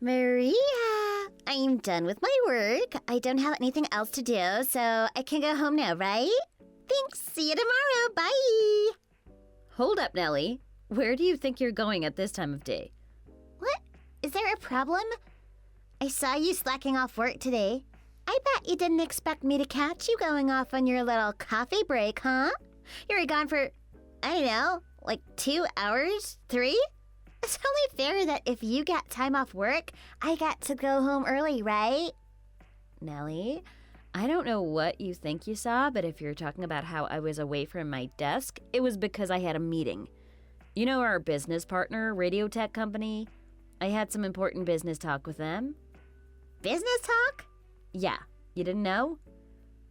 Maria, I'm done with my work. I don't have anything else to do, so I can go home now, right? Thanks. See you tomorrow. Bye. Hold up, Nellie. Where do you think you're going at this time of day? What? Is there a problem? I saw you slacking off work today. I bet you didn't expect me to catch you going off on your little coffee break, huh? You were gone for, I don't know, like 2 hours? 3? It's only fair that if you get time off work, I get to go home early, right? Nellie, I don't know what you think you saw, but if you're talking about how I was away from my desk, it was because I had a meeting. You know our business partner, radio tech company? I had some important business talk with them. Business talk? Yeah, you didn't know?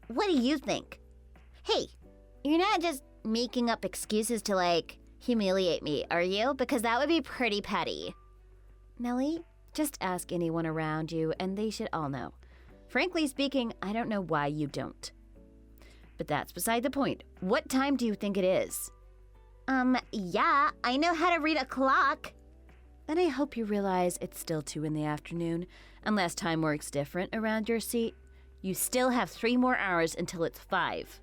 What do you think? Hey, you're not just making up excuses to, humiliate me, are you? Because that would be pretty petty. Nellie, just ask anyone around you and they should all know. Frankly speaking, I don't know why you don't. But that's beside the point. What time do you think it is? Yeah, I know how to read a clock. Then I hope you realize it's still 2 in the afternoon. Unless time works different around your seat, you still have 3 more hours until it's 5.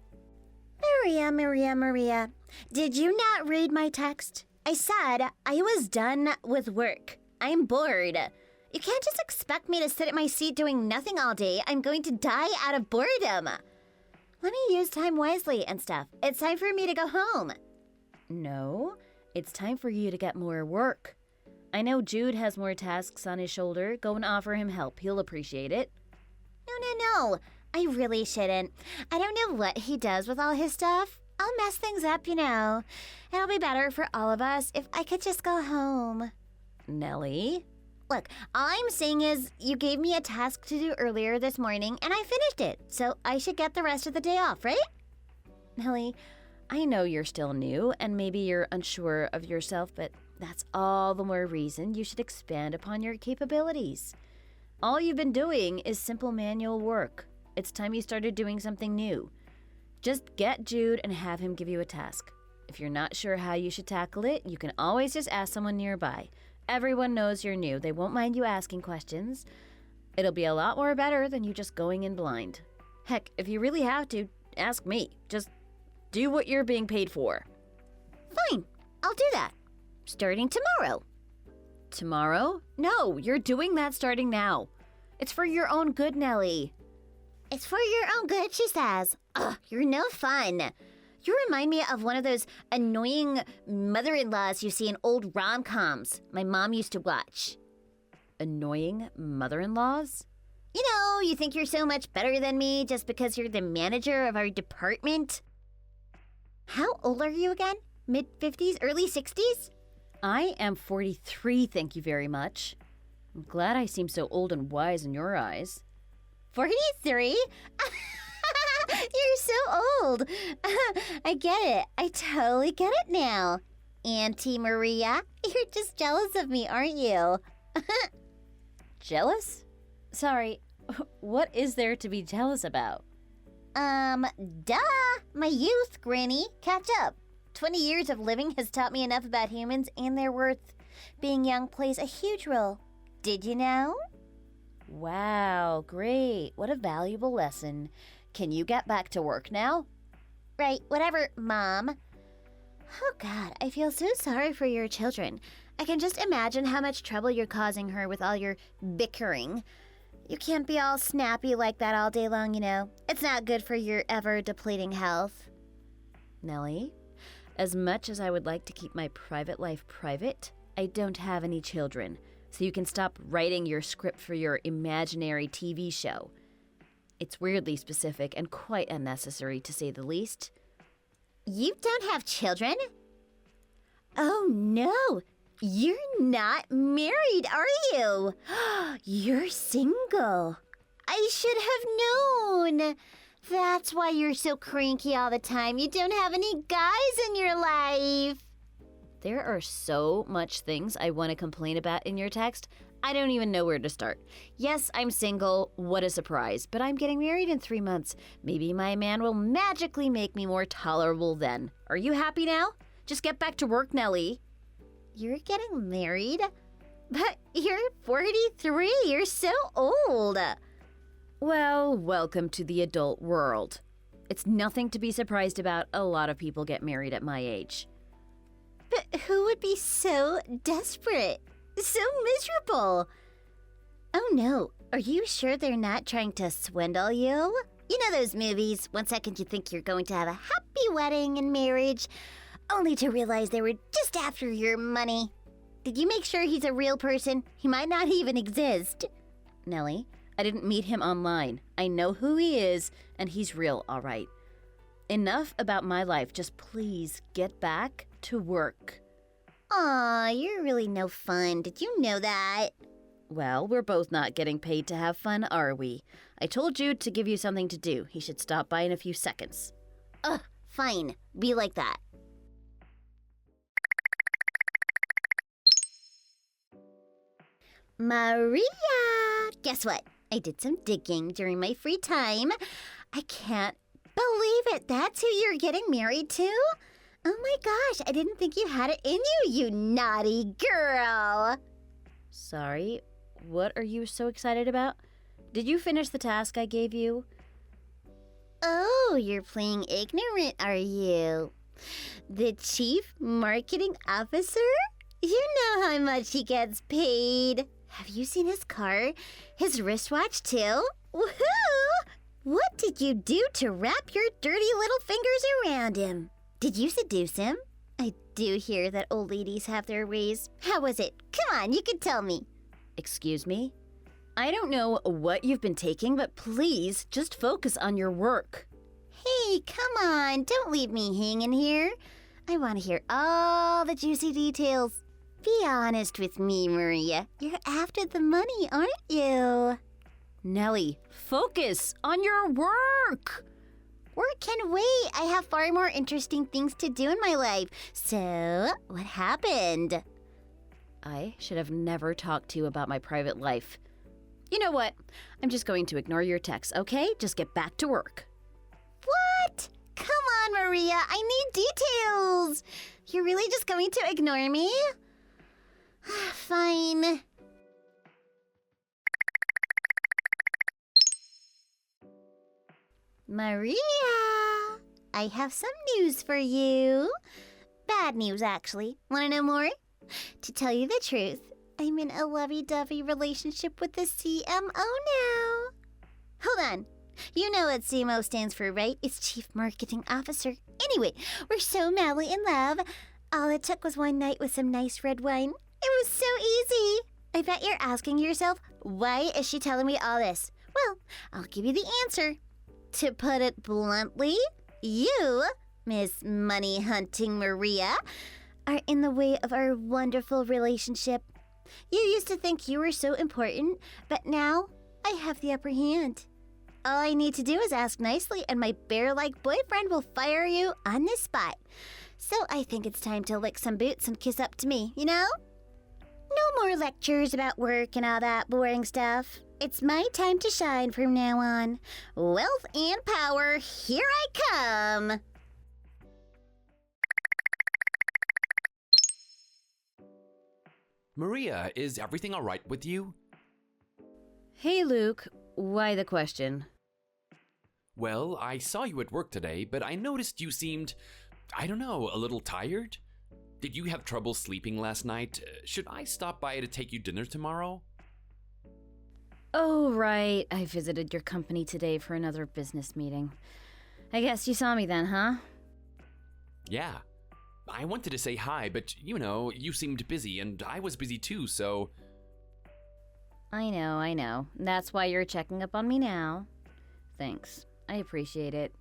Maria, did you not read my text? I said I was done with work. I'm bored. You can't just expect me to sit at my seat doing nothing all day. I'm going to die out of boredom. Let me use time wisely and stuff. It's time for me to go home. No, it's time for you to get more work. I know Jude has more tasks on his shoulder. Go and offer him help. He'll appreciate it. No. I really shouldn't. I don't know what he does with all his stuff. I'll mess things up, you know. It'll be better for all of us if I could just go home. Nellie? Look, all I'm saying is you gave me a task to do earlier this morning and I finished it. So I should get the rest of the day off, right? Nellie, I know you're still new and maybe you're unsure of yourself, but that's all the more reason you should expand upon your capabilities. All you've been doing is simple manual work. It's time you started doing something new. Just get Jude and have him give you a task. If you're not sure how you should tackle it, you can always just ask someone nearby. Everyone knows you're new. They won't mind you asking questions. It'll be a lot more better than you just going in blind. Heck, if you really have to, ask me. Just do what you're being paid for. Fine, I'll do that. Starting tomorrow. Tomorrow? No, you're doing that starting now. It's for your own good, Nellie. It's for your own good, she says. Ugh, you're no fun. You remind me of one of those annoying mother-in-laws you see in old rom-coms my mom used to watch. Annoying mother-in-laws? You know, you think you're so much better than me just because you're the manager of our department. How old are you again? Mid-50s, early 60s? I am 43, thank you very much. I'm glad I seem so old and wise in your eyes. 43? You're so old. I get it. I totally get it now. Auntie Maria, you're just jealous of me, aren't you? Jealous? Sorry, what is there to be jealous about? Duh. My youth, Granny. Catch up. 20 years of living has taught me enough about humans and their worth. Being young plays a huge role. Did you know? Wow, great. What a valuable lesson. Can you get back to work now? Right, whatever, Mom. Oh, God, I feel so sorry for your children. I can just imagine how much trouble you're causing her with all your bickering. You can't be all snappy like that all day long, you know. It's not good for your ever-depleting health. Nellie, as much as I would like to keep my private life private, I don't have any children. So you can stop writing your script for your imaginary TV show. It's weirdly specific and quite unnecessary, to say the least. You don't have children? Oh, no. You're not married, are you? You're single. I should have known. That's why you're so cranky all the time. You don't have any guys in your life. There are so much things I want to complain about in your text, I don't even know where to start. Yes, I'm single, what a surprise, but I'm getting married in 3 months. Maybe my man will magically make me more tolerable then. Are you happy now? Just get back to work, Nellie. You're getting married? But you're 43? You're so old. Well, welcome to the adult world. It's nothing to be surprised about. A lot of people get married at my age. But who would be so desperate? So miserable? Oh no, are you sure they're not trying to swindle you? You know those movies, one second you think you're going to have a happy wedding and marriage, only to realize they were just after your money. Did you make sure he's a real person? He might not even exist. Nellie, I didn't meet him online. I know who he is, and he's real, all right. Enough about my life. Just please get back to work. Aw, you're really no fun. Did you know that? Well, we're both not getting paid to have fun, are we? I told Jude to give you something to do. He should stop by in a few seconds. Ugh, fine. Be like that. Maria! Guess what? I did some digging during my free time. I can't believe it. That's who you're getting married to? Oh my gosh, I didn't think you had it in you, you naughty girl. Sorry, what are you so excited about? Did you finish the task I gave you? Oh, you're playing ignorant, are you? The chief marketing officer? You know how much he gets paid. Have you seen his car? His wristwatch, too? Woohoo! What did you do to wrap your dirty little fingers around him? Did you seduce him? I do hear that old ladies have their ways. How was it? Come on, you can tell me. Excuse me? I don't know what you've been taking, but please just focus on your work. Hey, come on, don't leave me hanging here. I want to hear all the juicy details. Be honest with me, Maria. You're after the money, aren't you? Nellie, focus on your work. Work can wait. I have far more interesting things to do in my life. So, what happened? I should have never talked to you about my private life. You know what? I'm just going to ignore your texts, okay? Just get back to work. What? Come on, Maria. I need details. You're really just going to ignore me? Fine. Maria, I have some news for you. Bad news, actually. Want to know more? To tell you the truth, I'm in a lovey-dovey relationship with the CMO now. Hold on. You know what CMO stands for, right? It's Chief Marketing Officer. Anyway, we're so madly in love. All it took was one night with some nice red wine. It was so easy. I bet you're asking yourself, why is she telling me all this? Well, I'll give you the answer. To put it bluntly, you, Miss Money Hunting Maria, are in the way of our wonderful relationship. You used to think you were so important, but now I have the upper hand. All I need to do is ask nicely, and my bear-like boyfriend will fire you on the spot. So I think it's time to lick some boots and kiss up to me, you know? No more lectures about work and all that boring stuff. It's my time to shine from now on. Wealth and power, here I come. Maria, is everything all right with you? Hey, Luke. Why the question? Well, I saw you at work today, but I noticed you seemed, I don't know, a little tired? Did you have trouble sleeping last night? Should I stop by to take you dinner tomorrow? Oh, right. I visited your company today for another business meeting. I guess you saw me then, huh? Yeah. I wanted to say hi, but you seemed busy and I was busy too, so... I know. That's why you're checking up on me now. Thanks. I appreciate it.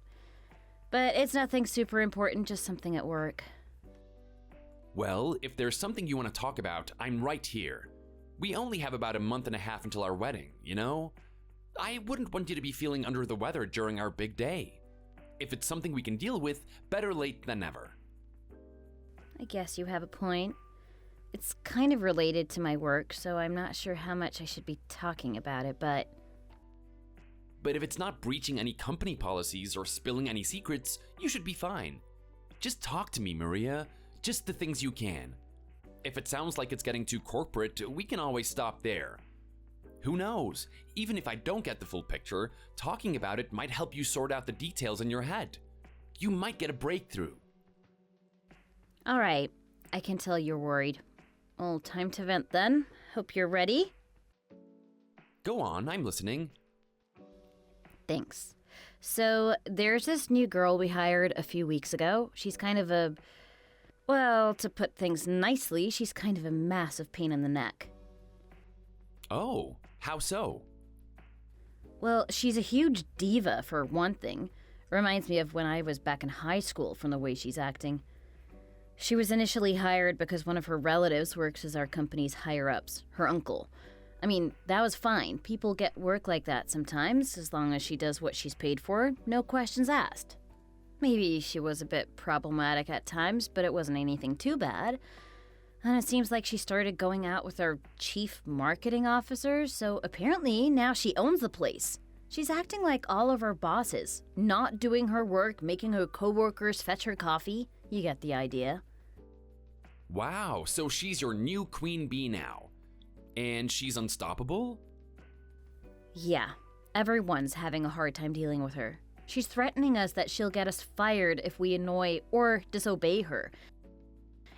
But it's nothing super important, just something at work. Well, if there's something you want to talk about, I'm right here. We only have about a month and a half until our wedding, you know? I wouldn't want you to be feeling under the weather during our big day. If it's something we can deal with, better late than never. I guess you have a point. It's kind of related to my work, so I'm not sure how much I should be talking about it, but... But if it's not breaching any company policies or spilling any secrets, you should be fine. Just talk to me, Maria. Just the things you can. if it sounds like it's getting too corporate, we can always stop there. Who knows? Even if I don't get the full picture, talking about it might help you sort out the details in your head. You might get a breakthrough. All right, I can tell you're worried. Well, time to vent then. Hope you're ready. Go on, I'm listening. Thanks. So, there's this new girl we hired a few weeks ago. She's kind of a... Well, to put things nicely, she's kind of a massive pain in the neck. Oh, how so? Well, she's a huge diva, for one thing. Reminds me of when I was back in high school from the way she's acting. She was initially hired because one of her relatives works as our company's higher-ups, her uncle. I mean, that was fine. People get work like that sometimes, as long as she does what she's paid for, no questions asked. Maybe she was a bit problematic at times, but it wasn't anything too bad. And it seems like she started going out with our chief marketing officer, so apparently now she owns the place. She's acting like all of our bosses, not doing her work, making her coworkers fetch her coffee. You get the idea. Wow, so she's your new queen bee now. And she's unstoppable? Yeah, everyone's having a hard time dealing with her. She's threatening us that she'll get us fired if we annoy or disobey her.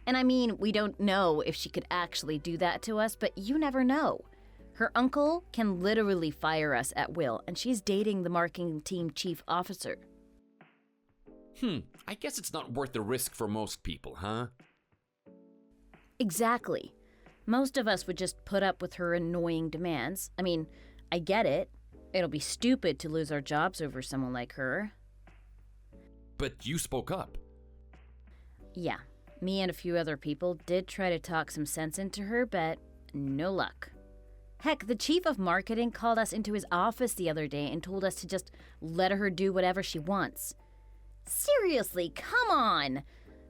And I mean, we don't know if she could actually do that to us, but you never know. Her uncle can literally fire us at will, and she's dating the marketing team chief officer. I guess it's not worth the risk for most people, huh? Exactly. Most of us would just put up with her annoying demands. I mean, I get it. It'll be stupid to lose our jobs over someone like her. But you spoke up. Yeah, me and a few other people did try to talk some sense into her, but no luck. Heck, the chief of marketing called us into his office the other day and told us to just let her do whatever she wants. Seriously, come on!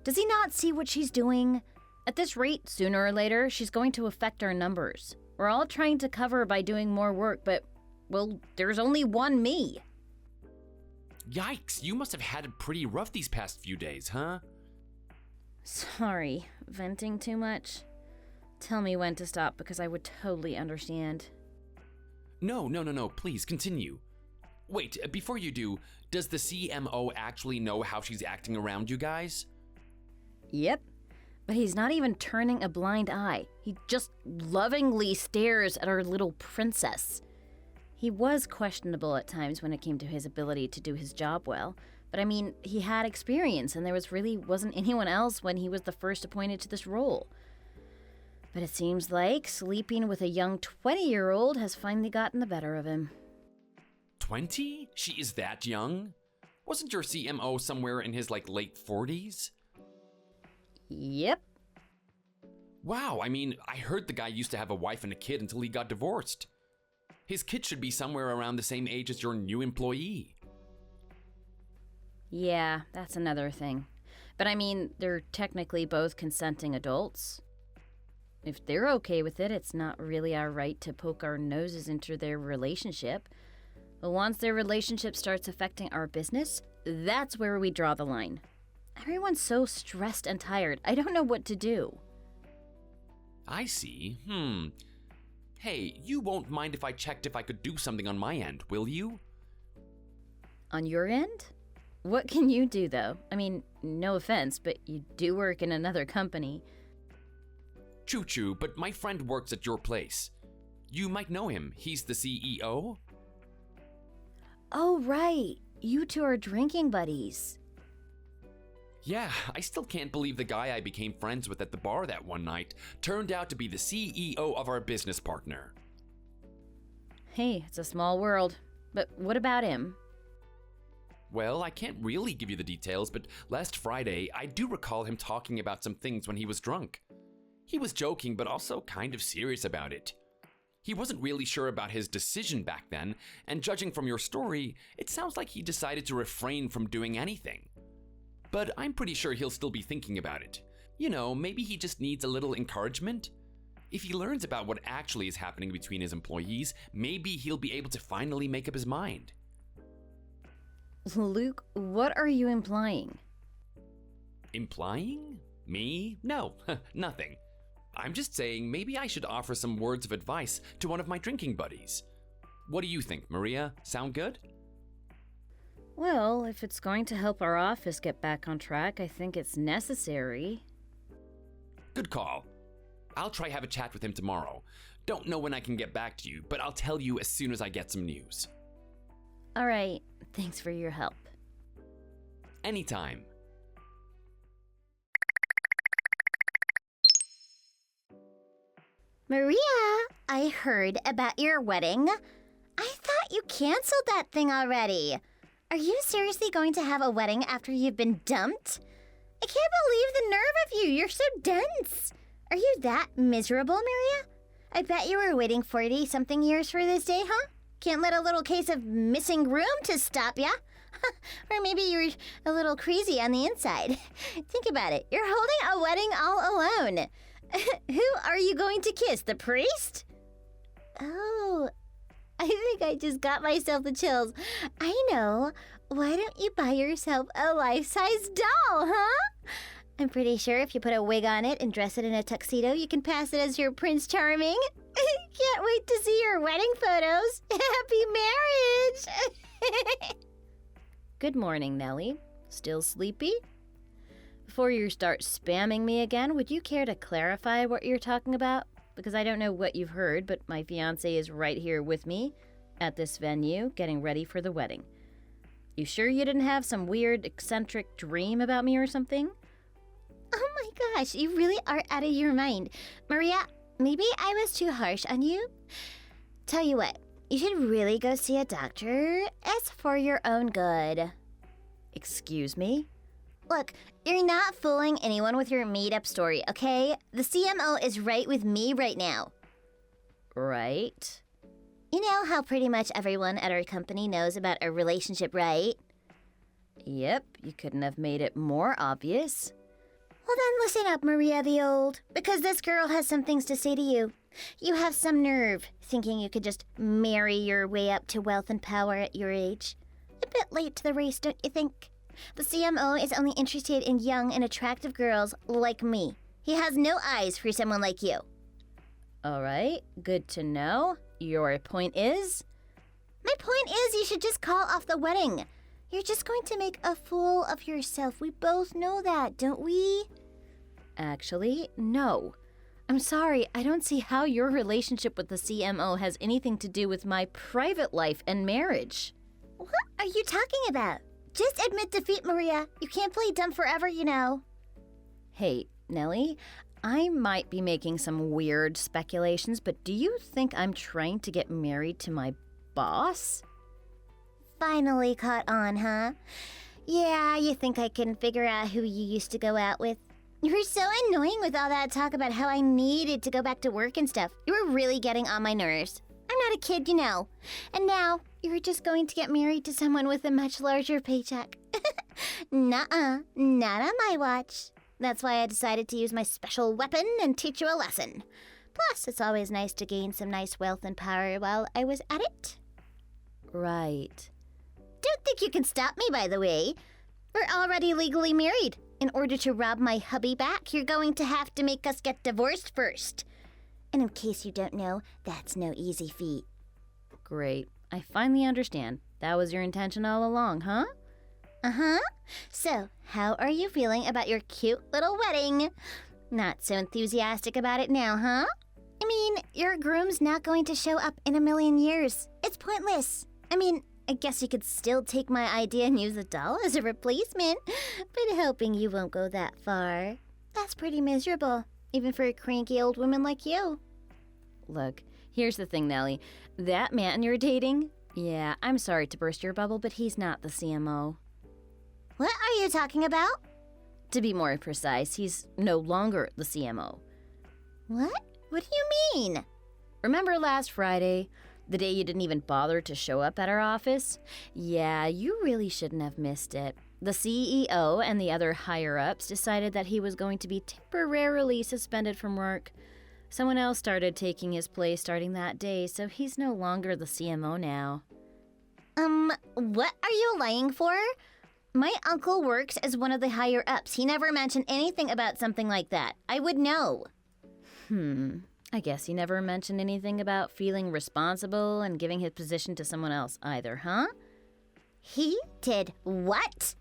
Does he not see what she's doing? At this rate, sooner or later, she's going to affect our numbers. We're all trying to cover by doing more work, but, well, there's only one me. Yikes, you must have had it pretty rough these past few days, huh? Sorry, venting too much? Tell me when to stop because I would totally understand. No, please continue. Wait, before you do, does the CMO actually know how she's acting around you guys? Yep. But he's not even turning a blind eye. He just lovingly stares at our little princess. He was questionable at times when it came to his ability to do his job well. But I mean, he had experience and there wasn't anyone else when he was the first appointed to this role. But it seems like sleeping with a young 20-year-old has finally gotten the better of him. 20? She is that young? Wasn't your CMO somewhere in his late 40s? Yep. Wow, I mean, I heard the guy used to have a wife and a kid until he got divorced. His kid should be somewhere around the same age as your new employee. Yeah, that's another thing. But I mean, they're technically both consenting adults. If they're okay with it, it's not really our right to poke our noses into their relationship. But once their relationship starts affecting our business, that's where we draw the line. Everyone's so stressed and tired. I don't know what to do. I see. Hey, you won't mind if I checked if I could do something on my end, will you? On your end? What can you do, though? I mean, no offense, but you do work in another company. Choo-choo, but my friend works at your place. You might know him. He's the CEO. Oh, right. You two are drinking buddies. Yeah, I still can't believe the guy I became friends with at the bar that one night turned out to be the CEO of our business partner. Hey, it's a small world. But what about him? Well, I can't really give you the details, but last Friday, I do recall him talking about some things when he was drunk. He was joking, but also kind of serious about it. He wasn't really sure about his decision back then, and judging from your story, it sounds like he decided to refrain from doing anything. But I'm pretty sure he'll still be thinking about it. You know, maybe he just needs a little encouragement. If he learns about what actually is happening between his employees, maybe he'll be able to finally make up his mind. Luke, what are you implying? Implying? Me? No, nothing. I'm just saying maybe I should offer some words of advice to one of my drinking buddies. What do you think, Maria? Sound good? Well, if it's going to help our office get back on track, I think it's necessary. Good call. I'll try have a chat with him tomorrow. Don't know when I can get back to you, but I'll tell you as soon as I get some news. All right, thanks for your help. Anytime. Maria, I heard about your wedding. I thought you canceled that thing already. Are you seriously going to have a wedding after you've been dumped? I can't believe the nerve of you. You're so dense. Are you that miserable, Maria? I bet you were waiting 40-something years for this day, huh? Can't let a little case of missing groom to stop ya. Or maybe you're a little crazy on the inside. Think about it. You're holding a wedding all alone. Who are you going to kiss? The priest? Oh, I think I just got myself the chills. I know. Why don't you buy yourself a life-size doll, huh? I'm pretty sure if you put a wig on it and dress it in a tuxedo, you can pass it as your Prince Charming. Can't wait to see your wedding photos. Happy marriage! Good morning, Nellie. Still sleepy? Before you start spamming me again, would you care to clarify what you're talking about? Because I don't know what you've heard, but my fiancé is right here with me at this venue, getting ready for the wedding. You sure you didn't have some weird, eccentric dream about me or something? Oh my gosh, you really are out of your mind. Maria, maybe I was too harsh on you. Tell you what, you should really go see a doctor. It's for your own good. Excuse me? Look, you're not fooling anyone with your made-up story, okay? The CMO is right with me right now. Right. You know how pretty much everyone at our company knows about our relationship, right? Yep, you couldn't have made it more obvious. Well then listen up, Maria the Old, because this girl has some things to say to you. You have some nerve, thinking you could just marry your way up to wealth and power at your age. A bit late to the race, don't you think? The CMO is only interested in young and attractive girls like me. He has no eyes for someone like you. All right, good to know. Your point is? My point is you should just call off the wedding. You're just going to make a fool of yourself. We both know that, don't we? Actually, no. I'm sorry, I don't see how your relationship with the CMO has anything to do with my private life and marriage. What are you talking about? Just admit defeat, Maria. You can't play dumb forever, you know. Hey, Nellie, I might be making some weird speculations, but do you think I'm trying to get married to my boss? Finally caught on, huh? Yeah, you think I can figure out who you used to go out with? You were so annoying with all that talk about how I needed to go back to work and stuff. You were really getting on my nerves. I'm not a kid, you know. And now, you're just going to get married to someone with a much larger paycheck. Nuh-uh, not on my watch. That's why I decided to use my special weapon and teach you a lesson. Plus, it's always nice to gain some nice wealth and power while I was at it. Right. Don't think you can stop me, by the way. We're already legally married. In order to rob my hubby back, you're going to have to make us get divorced first. And in case you don't know, that's no easy feat. Great. I finally understand. That was your intention all along, huh? Uh-huh. So, how are you feeling about your cute little wedding? Not so enthusiastic about it now, huh? I mean, your groom's not going to show up in a million years. It's pointless. I mean, I guess you could still take my idea and use a doll as a replacement, but hoping you won't go that far. That's pretty miserable, even for a cranky old woman like you. Look, here's the thing, Nellie. That man you're dating, yeah, I'm sorry to burst your bubble, but he's not the CMO. What are you talking about? To be more precise, he's no longer the CMO. What? What do you mean? Remember last Friday? The day you didn't even bother to show up at our office? Yeah, you really shouldn't have missed it. The CEO and the other higher-ups decided that he was going to be temporarily suspended from work. Someone else started taking his place starting that day, so he's no longer the CMO now. What are you lying for? My uncle works as one of the higher-ups. He never mentioned anything about something like that. I would know. I guess he never mentioned anything about feeling responsible and giving his position to someone else either, huh? He did what?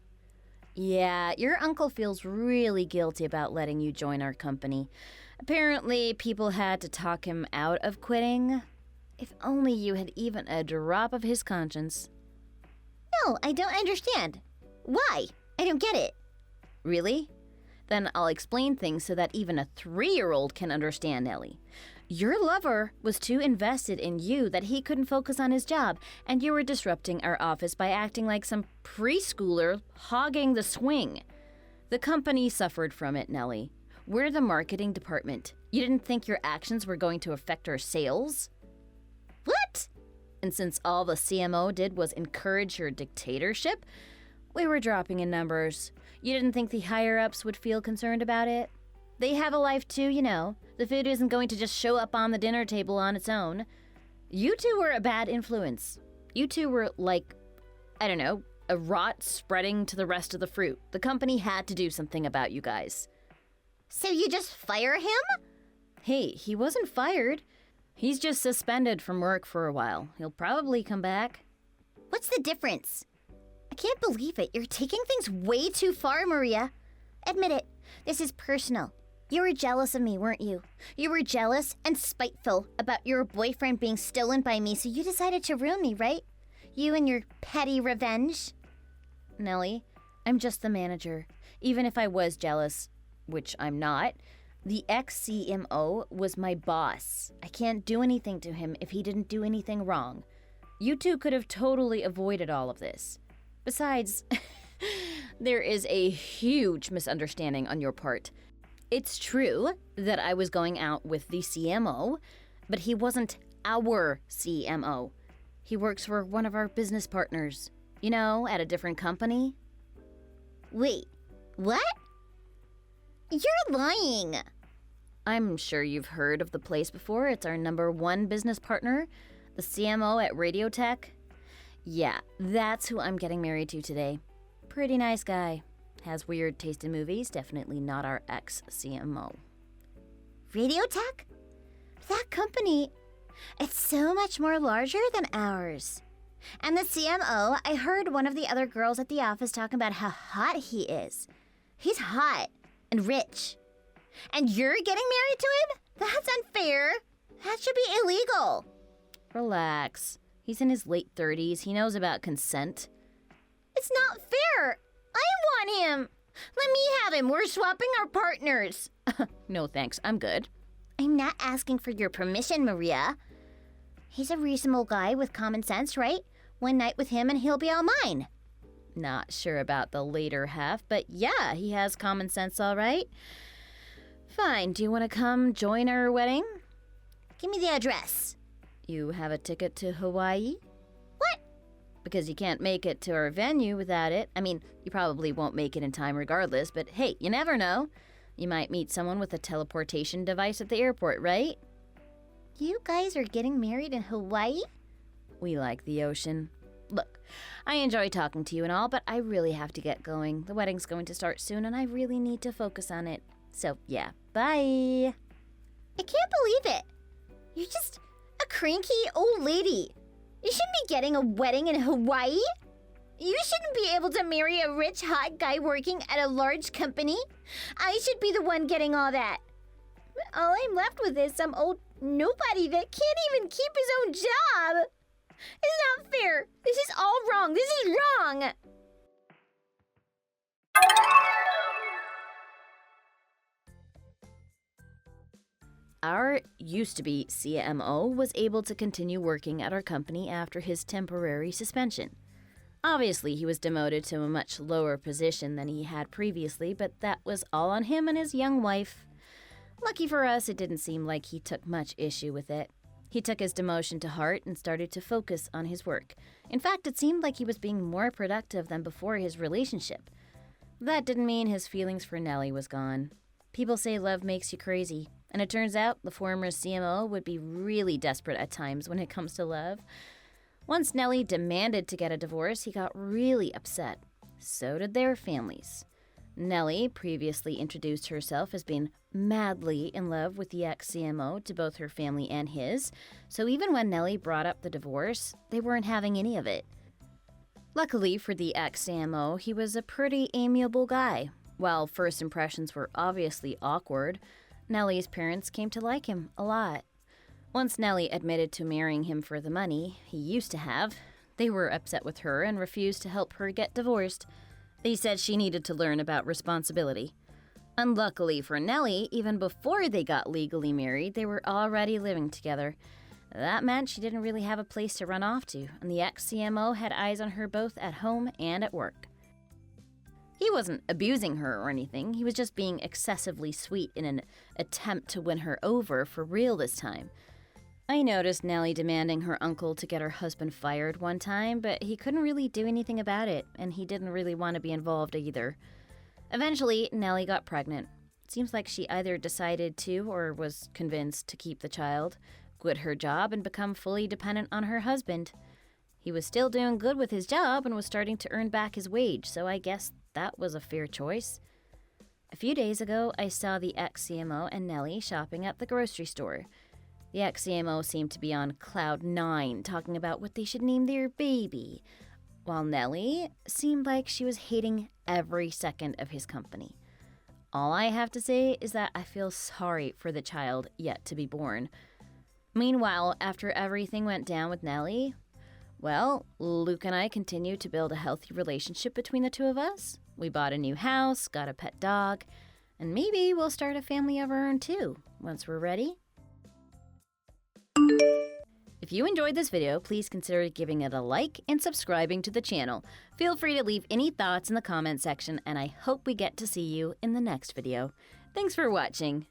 Yeah, your uncle feels really guilty about letting you join our company. Apparently, people had to talk him out of quitting. If only you had even a drop of his conscience. No, I don't understand. Why? I don't get it. Really? Then I'll explain things so that even a 3-year-old can understand, Ellie. Your lover was too invested in you that he couldn't focus on his job, and you were disrupting our office by acting like some preschooler hogging the swing. The company suffered from it, Nellie. We're the marketing department. You didn't think your actions were going to affect our sales? What? And since all the CMO did was encourage your dictatorship, we were dropping in numbers. You didn't think the higher-ups would feel concerned about it? They have a life too, you know. The food isn't going to just show up on the dinner table on its own. You two were a bad influence. You two were like, I don't know, a rot spreading to the rest of the fruit. The company had to do something about you guys. So you just fire him? Hey, he wasn't fired. He's just suspended from work for a while. He'll probably come back. What's the difference? I can't believe it. You're taking things way too far, Maria. Admit it. This is personal. You were jealous of me, weren't you? You were jealous and spiteful about your boyfriend being stolen by me, so you decided to ruin me, right? You and your petty revenge. Nellie, I'm just the manager. Even if I was jealous, which I'm not, the ex-CMO was my boss. I can't do anything to him if he didn't do anything wrong. You two could have totally avoided all of this. Besides, there is a huge misunderstanding on your part. It's true that I was going out with the CMO, but he wasn't our CMO. He works for one of our business partners, you know, at a different company. Wait, what? You're lying. I'm sure you've heard of the place before. It's our #1 business partner, the CMO at Radiotech. Yeah, that's who I'm getting married to today. Pretty nice guy. Has weird taste in movies, definitely not our ex-CMO. Radiotech? That company, it's so much more larger than ours. And the CMO, I heard one of the other girls at the office talking about how hot he is. He's hot and rich. And you're getting married to him? That's unfair. That should be illegal. Relax. He's in his late 30s. He knows about consent. It's not fair. I want him. Let me have him. We're swapping our partners. No thanks, I'm good. I'm not asking for your permission, Maria. He's a reasonable guy with common sense, right? One night with him and he'll be all mine. Not sure about the later half, but yeah, he has common sense, all right. Fine, do you want to come join our wedding? Give me the address. You have a ticket to Hawaii? What? Because you can't make it to our venue without it. I mean, you probably won't make it in time regardless, but hey, you never know. You might meet someone with a teleportation device at the airport, right? You guys are getting married in Hawaii? We like the ocean. Look, I enjoy talking to you and all, but I really have to get going. The wedding's going to start soon, and I really need to focus on it. So, yeah, bye. I can't believe it. You're just a cranky old lady. You shouldn't be getting a wedding in Hawaii. You shouldn't be able to marry a rich, hot guy working at a large company. I should be the one getting all that. All I'm left with is some old nobody that can't even keep his own job. It's not fair. This is all wrong. This is wrong. Our used-to-be CMO was able to continue working at our company after his temporary suspension. Obviously, he was demoted to a much lower position than he had previously, but that was all on him and his young wife. Lucky for us, it didn't seem like he took much issue with it. He took his demotion to heart and started to focus on his work. In fact, it seemed like he was being more productive than before his relationship. That didn't mean his feelings for Nellie was gone. People say love makes you crazy, and it turns out the former CMO would be really desperate at times when it comes to love. Once Nellie demanded to get a divorce, he got really upset. So did their families. Nellie previously introduced herself as being madly in love with the ex-CMO to both her family and his, so even when Nellie brought up the divorce, they weren't having any of it. Luckily for the ex-CMO, he was a pretty amiable guy. While first impressions were obviously awkward, Nellie's parents came to like him a lot. Once Nellie admitted to marrying him for the money he used to have, they were upset with her and refused to help her get divorced. They said she needed to learn about responsibility. Unluckily for Nellie, even before they got legally married, they were already living together. That meant she didn't really have a place to run off to, and the ex-CMO had eyes on her both at home and at work. He wasn't abusing her or anything, he was just being excessively sweet in an attempt to win her over for real this time. I noticed Nellie demanding her uncle to get her husband fired one time, but he couldn't really do anything about it, and he didn't really want to be involved either. Eventually, Nellie got pregnant. It seems like she either decided to or was convinced to keep the child, quit her job, and become fully dependent on her husband. He was still doing good with his job and was starting to earn back his wage, so I guess that was a fair choice. A few days ago, I saw the ex-CMO and Nellie shopping at the grocery store. The ex-CMO seemed to be on cloud 9, talking about what they should name their baby, while Nellie seemed like she was hating every second of his company. All I have to say is that I feel sorry for the child yet to be born. Meanwhile, after everything went down with Nellie, well, Luke and I continued to build a healthy relationship between the two of us. We bought a new house, got a pet dog, and maybe we'll start a family of our own too, once we're ready. If you enjoyed this video, please consider giving it a like and subscribing to the channel. Feel free to leave any thoughts in the comment section, and I hope we get to see you in the next video. Thanks for watching.